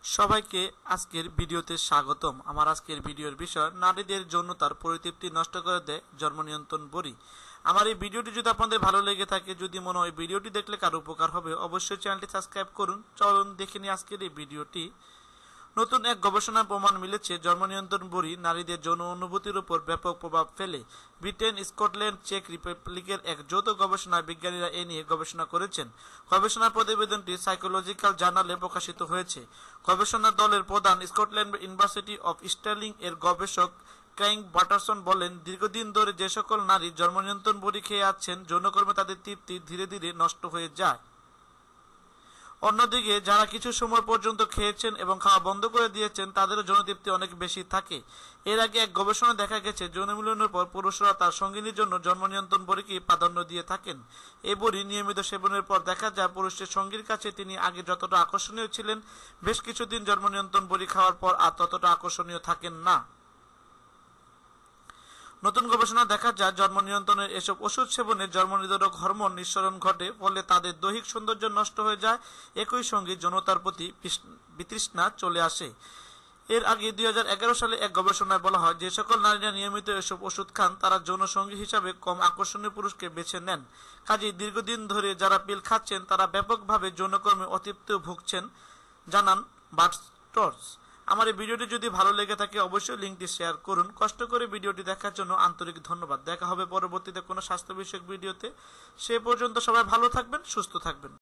সবাইকে আজকের ভিডিওতে স্বাগতম। আমার আজকের ভিডিওর বিষয় নারীদের যৌনতার পরিতৃপ্তি নষ্ট করে দেয় জন্ম নিয়ন্ত্রণ বড়ি। আমার এই ভিডিওটি যদি আপনাদের ভালো লেগে থাকে, যদি মনে হয় ভিডিওটি দেখলে কারো উপকার হবে, অবশ্যই চ্যানেলটি সাবস্ক্রাইব করুন। চলুন দেখে নিই আজকের এই ভিডিওটি। নতুন এক গবেষণায় প্রমাণ মিলেছে জন্ম নিয়ন্ত্রণ বড়ি নারীদের যৌন অনুভূতির উপর ব্যাপক প্রভাব ফেলে। ব্রিটেন, স্কটল্যান্ড, চেক রিপাবলিকের এক যৌথ গবেষণায় বিজ্ঞানীরা এ নিয়ে গবেষণা করেছেন। গবেষণা প্রতিবেদনটি সাইকোলজিক্যাল জার্নালে প্রকাশিত হয়েছে। গবেষণা দলের প্রধান স্কটল্যান্ড ইউনিভার্সিটি অফ স্টার্লিং এর গবেষক ক্রাইং বাটারসন বলেন, দীর্ঘদিন ধরে যে সকল নারী জন্ম নিয়ন্ত্রণ বড়ি খেয়ে আসছেন, যৌনকর্মে তাদের তৃপ্তি ধীরে ধীরে নষ্ট হয়ে যায়। অন্যদিকে যারা কিছু সময় পর্যন্ত খেয়েছেন এবং খাওয়া বন্ধ করে দিয়েছেন, তাদেরও যৌনতৃপ্তি অনেক বেশি থাকে। এর আগে এক গবেষণায় দেখা গেছে, যৌন মিলনের পর পুরুষরা তার সঙ্গিনীর জন্য জন্ম নিয়ন্ত্রণ বড়িকে প্রাধান্য দিয়ে থাকেন। এই বড়ি নিয়মিত সেবনের পর দেখা যায়, পুরুষের সঙ্গীর কাছে তিনি আগে যতটা আকর্ষণীয় ছিলেন, বেশ কিছুদিন জন্ম নিয়ন্ত্রণ বড়ি খাওয়ার পর আর ততটা আকর্ষণীয় থাকেন না। নতুন গবেষণা দেখা যায়, জন্ম নিয়ন্ত্রণের এসব ওষুধ সেবনে জন্মনিরোধক হরমোন নিঃসরণ ঘটে, ফলে তাদের দৈহিক সৌন্দর্য নষ্ট হয়ে যায়। একই সঙ্গে যৌনতার প্রতি বিতৃষ্ণা চলে আসে। এর আগে 2011 সালে এক গবেষণায় বলা হয়, যে সকল নারীরা নিয়মিত এসব ওষুধ খান, তারা যৌন সঙ্গী হিসাবে কম আকর্ষণীয় পুরুষকে বেছে নেন। কাজেই দীর্ঘদিন ধরে যারা পিল খাচ্ছেন, তারা ব্যাপকভাবে যৌনকর্মে অতৃপ্ত ভুগছেন, জানান বাটস্টর্স। আমার এই ভিডিওটি যদি ভালো লেগে থাকে, অবশ্যই লিঙ্কটি শেয়ার করুন। কষ্ট করে ভিডিওটি দেখার জন্য আন্তরিক ধন্যবাদ। দেখা হবে পরবর্তীতে কোনো স্বাস্থ্য বিষয়ক ভিডিওতে। সে পর্যন্ত সবাই ভালো থাকবেন, সুস্থ থাকবেন।